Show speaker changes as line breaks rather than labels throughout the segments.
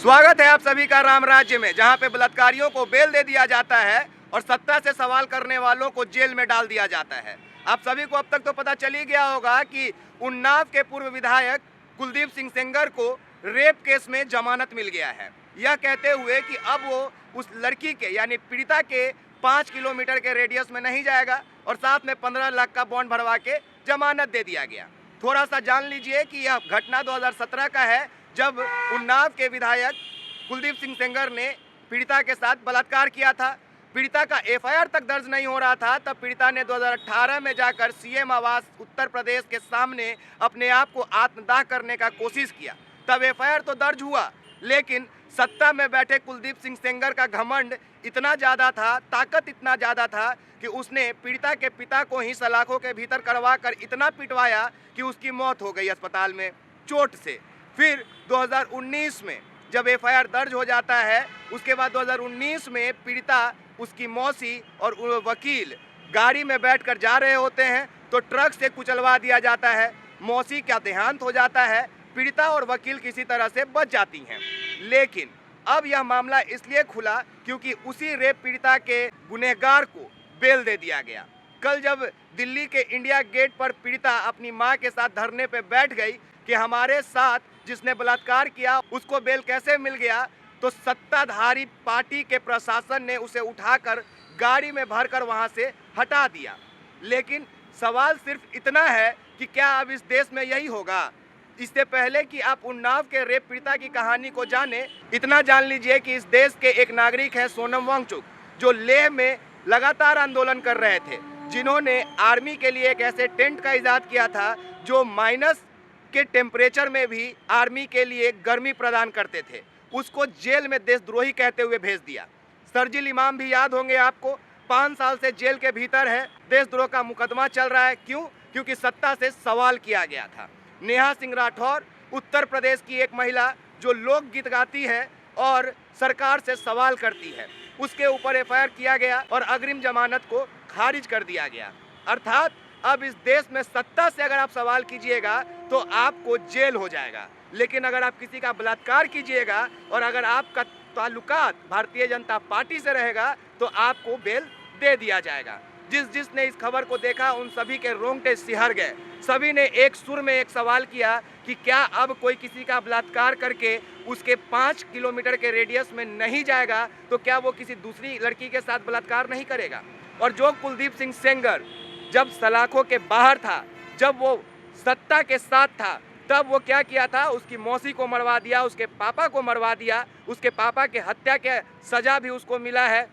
स्वागत है आप सभी का राम राज्य में, जहां पे बलात्कारियों को बेल दे दिया जाता है और सत्ता से सवाल करने वालों को जेल में डाल दिया जाता है। आप सभी को अब तक तो पता चल ही गया होगा कि उन्नाव के पूर्व विधायक कुलदीप सिंह सेंगर को रेप केस में जमानत मिल गया है, यह कहते हुए कि अब वो उस लड़की के यानी पीड़िता के 5 किलोमीटर के रेडियस में नहीं जाएगा और साथ में 15 लाख का बॉन्ड भरवा के जमानत दे दिया गया। थोड़ा सा जान लीजिए कि यह घटना 2017 का है, जब उन्नाव के विधायक कुलदीप सिंह सेंगर ने पीड़िता के साथ बलात्कार किया था। पीड़िता का एफआईआर तक दर्ज नहीं हो रहा था, तब पीड़िता ने 2018 में जाकर सीएम आवास उत्तर प्रदेश के सामने अपने आप को आत्मदाह करने का कोशिश किया। तब एफआईआर तो दर्ज हुआ, लेकिन सत्ता में बैठे कुलदीप सिंह सेंगर का घमंड इतना ज़्यादा था, ताकत इतना ज़्यादा था कि उसने पीड़िता के पिता को ही सलाखों के भीतर करवा कर इतना पिटवाया कि उसकी मौत हो गई अस्पताल में चोट से। फिर 2019 में जब एफआईआर दर्ज हो जाता है, उसके बाद 2019 में पीड़िता, उसकी मौसी और वकील गाड़ी में बैठकर जा रहे होते हैं तो ट्रक से कुचलवा दिया जाता है। मौसी का देहांत हो जाता है, पीड़िता और वकील किसी तरह से बच जाती हैं। लेकिन अब यह मामला इसलिए खुला क्योंकि उसी रेप पीड़िता के गुनहगार को बेल दे दिया गया। कल जब दिल्ली के इंडिया गेट पर पीड़िता अपनी मां के साथ धरने पर बैठ गई कि हमारे साथ जिसने बलात्कार किया उसको बेल कैसे मिल गया, तो सत्ताधारी पार्टी के प्रशासन ने उसे उठाकर गाड़ी में भरकर वहां से हटा दिया। लेकिन सवाल सिर्फ इतना है कि क्या अब इस देश में यही होगा? इससे पहले कि आप उन्नाव के रेप पीड़िता की कहानी को जाने, इतना जान लीजिए कि इस देश के एक नागरिक है सोनम वांगचुक, जो लेह में लगातार आंदोलन कर रहे थे, जिन्होंने आर्मी के लिए एक ऐसे टेंट का इजाद किया था जो माइनस के टेम्परेचर में भी आर्मी के लिए गर्मी प्रदान करते थे। उसको जेल में देशद्रोही कहते हुए भेज दिया। सरजिल इमाम भी याद होंगे आपको, 5 साल से जेल के भीतर है, देशद्रोह का मुकदमा चल रहा है। क्यों? क्योंकि सत्ता से सवाल किया गया था। नेहा सिंह राठौर उत्तर प्रदेश की एक महिला जो लोकगीत गाती है और सरकार से सवाल करती है, उसके ऊपर एफआईआर किया गया और अग्रिम जमानत को खारिज कर दिया गया। अर्थात अब इस देश में सत्ता से अगर आप सवाल कीजिएगा तो आपको जेल हो जाएगा, लेकिन अगर आप किसी का बलात्कार कीजिएगा और अगर आपका ताल्लुकात भारतीय जनता पार्टी से रहेगा तो आपको बेल दे दिया जाएगा। जिसने इस खबर को देखा उन सभी के रोंगटे सिहर गए। सभी ने एक सुर में एक सवाल किया कि क्या अब कोई किसी का बलात्कार करके उसके 5 किलोमीटर के रेडियस में नहीं जाएगा तो क्या वो किसी दूसरी लड़की के साथ बलात्कार नहीं करेगा? और जो कुलदीप सिंह सेंगर जब सलाखों के बाहर था, जब वो सत्ता के साथ था, तब वो क्या किया था? उसकी मौसी को मरवा दिया, उसके पापा को मरवा दिया, उसके पापा के हत्या के सजा भी उसको मिला है।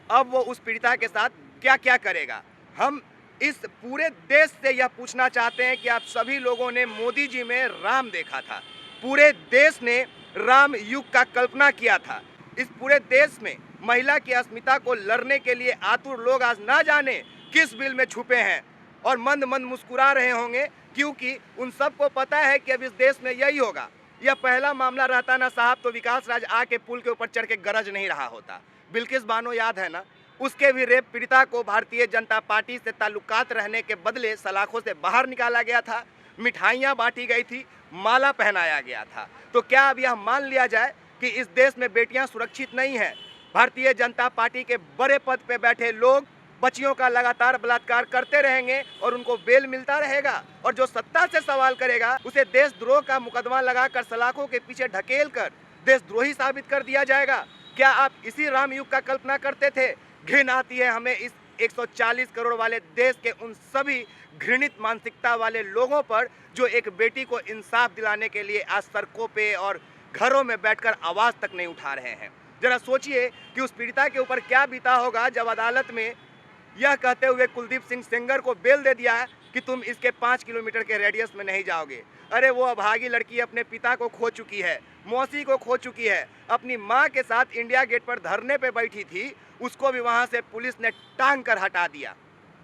अब वो उस पीड़िता के साथ क्या क्या करेगा? हम इस पूरे देश से यह पूछना चाहते हैं कि आप सभी लोगों ने मोदी जी में राम देखा था, पूरे देश ने राम युग का कल्पना किया था। इस पूरे देश में महिला की अस्मिता को लड़ने के लिए आतुर लोग आज ना जाने किस बिल में छुपे हैं और मंद मंद मुस्कुरा रहे होंगे, क्योंकि उन सबको पता है कि अब इस देश में यही होगा। यह पहला मामला रहता ना साहब तो विकास राज आके पुल के ऊपर चढ़ के गरज नहीं रहा होता। बिल्किस बानो याद है ना, उसके भी रेप पीड़िता को भारतीय जनता पार्टी से ताल्लुकात रहने के बदले सलाखों से बाहर निकाला गया था, मिठाइयाँ बांटी गई थी, माला पहनाया गया था। तो क्या अब यह मान लिया जाए कि इस देश में बेटियां सुरक्षित नहीं हैं? भारतीय जनता पार्टी के बड़े पद पे बैठे लोग बच्चियों का लगातार बलात्कार करते रहेंगे और उनको बेल मिलता रहेगा, और जो सत्ता से सवाल करेगा उसे देशद्रोह का मुकदमा लगाकर सलाखों के पीछे ढकेल कर देशद्रोही साबित कर दिया जाएगा। क्या आप इसी राम युग का कल्पना करते थे? घृण आती है हमें इस 140 करोड़ वाले देश के उन सभी घृणित मानसिकता वाले लोगों पर जो एक बेटी को इंसाफ दिलाने के लिए आज सड़कों पे और घरों में बैठकर आवाज़ तक नहीं उठा रहे हैं। जरा सोचिए कि उस पीड़िता के ऊपर क्या बीता होगा जब अदालत में यह कहते हुए कुलदीप सिंह सेंगर को बेल दे दिया है कि तुम इसके 5 किलोमीटर के रेडियस में नहीं जाओगे। अरे वो अभागी लड़की अपने पिता को खो चुकी है, मौसी को खो चुकी है, अपनी माँ के साथ इंडिया गेट पर धरने पे बैठी थी, उसको भी वहाँ से पुलिस ने टांग कर हटा दिया।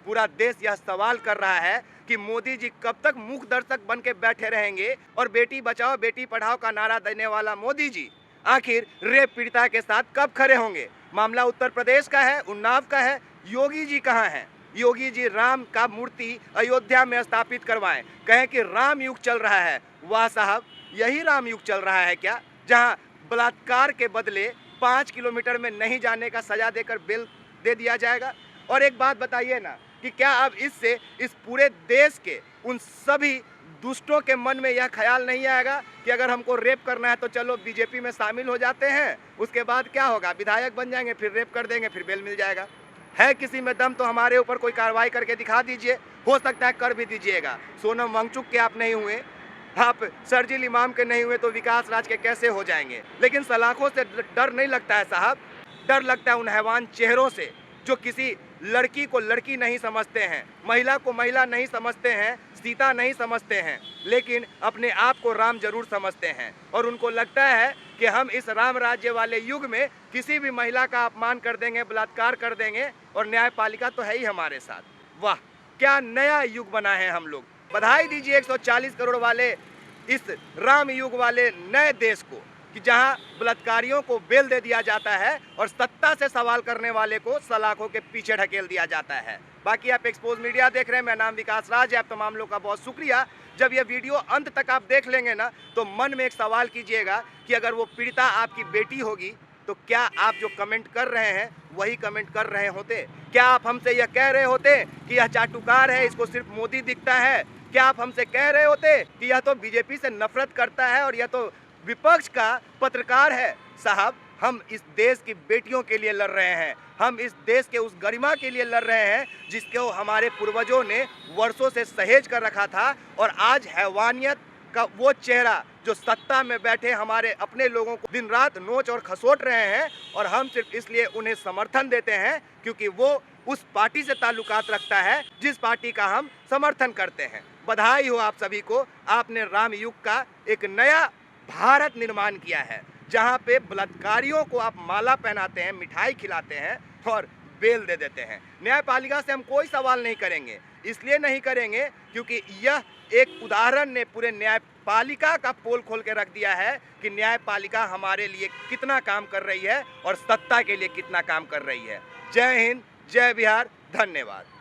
पूरा देश यह सवाल कर रहा है कि मोदी जी कब तक मूक दर्शक बन के बैठे रहेंगे और बेटी बचाओ बेटी पढ़ाओ का नारा देने वाला मोदी जी आखिर रेप पीड़िता के साथ कब खड़े होंगे? मामला उत्तर प्रदेश का है, उन्नाव का है। योगी जी कहाँ हैं? योगी जी राम का मूर्ति अयोध्या में स्थापित करवाएं, कहें कि राम युग चल रहा है। वाह साहब, यही राम युग चल रहा है क्या, जहां बलात्कार के बदले 5 किलोमीटर में नहीं जाने का सजा देकर बेल दे दिया जाएगा? और एक बात बताइए ना कि क्या अब इससे इस पूरे देश के उन सभी दुष्टों के मन में यह ख्याल नहीं आएगा कि अगर हमको रेप करना है तो चलो बीजेपी में शामिल हो जाते हैं, उसके बाद क्या होगा, विधायक बन जाएंगे, फिर रेप कर देंगे, फिर बेल मिल जाएगा। है किसी में दम तो हमारे ऊपर कोई कार्रवाई करके दिखा दीजिए, हो सकता है कर भी दीजिएगा। सोनम वांगचुक के आप नहीं हुए, आप शर्जील इमाम के नहीं हुए तो विकास राज के कैसे हो जाएंगे? लेकिन सलाखों से डर नहीं लगता है साहब, डर लगता है उन हैवान चेहरों से जो किसी लड़की को लड़की नहीं समझते हैं, महिला को महिला नहीं समझते हैं, सीता नहीं समझते हैं, लेकिन अपने आप को राम जरूर समझते हैं। और उनको लगता है कि हम इस राम राज्य वाले युग में किसी भी महिला का अपमान कर देंगे, बलात्कार कर देंगे, और न्यायपालिका तो है ही हमारे साथ। वाह, क्या नया युग बना है हम लोग। बधाई दीजिए 140 करोड़ वाले इस राम युग वाले नए देश को कि जहां बलात्कारियों को बेल दे दिया जाता है और सत्ता से सवाल करने वाले को सलाखों के पीछे ढकेल दिया जाता है। बाकी आप एक्सपोज मीडिया देख रहे हैं, मेरा नाम विकास राज है। आप तमाम लोगों का बहुत शुक्रिया। जब ये वीडियो अंत तक आप देख लेंगे ना तो मन में एक सवाल कीजिएगा कि अगर वो पीड़िता आपकी बेटी होगी तो क्या आप जो कमेंट कर रहे हैं वही कमेंट कर रहे होते? क्या आप हमसे यह कह रहे होते कि यह चाटुकार है, इसको सिर्फ मोदी दिखता है? क्या आप हमसे कह रहे होते कि यह तो बीजेपी से नफरत करता है और यह तो विपक्ष का पत्रकार है? साहब, हम इस देश की बेटियों के लिए लड़ रहे हैं, हम इस देश के उस गरिमा के लिए लड़ रहे हैं जिसको हमारे पूर्वजों ने वर्षों से सहेज कर रखा था। और आज हैवानियत का वो चेहरा जो सत्ता में बैठे हमारे अपने लोगों को दिन रात नोच और खसोट रहे हैं, और हम सिर्फ इसलिए उन्हें समर्थन देते हैं क्योंकि वो उस पार्टी से ताल्लुकात रखता है जिस पार्टी का हम समर्थन करते हैं। बधाई हो आप सभी को, आपने राम युग का एक नया भारत निर्माण किया है जहां पे बलात्कारियों को आप माला पहनाते हैं, मिठाई खिलाते हैं और बेल दे देते हैं। न्यायपालिका से हम कोई सवाल नहीं करेंगे, इसलिए नहीं करेंगे क्योंकि यह एक उदाहरण ने पूरे न्यायपालिका का पोल खोल के रख दिया है कि न्यायपालिका हमारे लिए कितना काम कर रही है और सत्ता के लिए कितना काम कर रही है। जय हिंद, जय बिहार, धन्यवाद।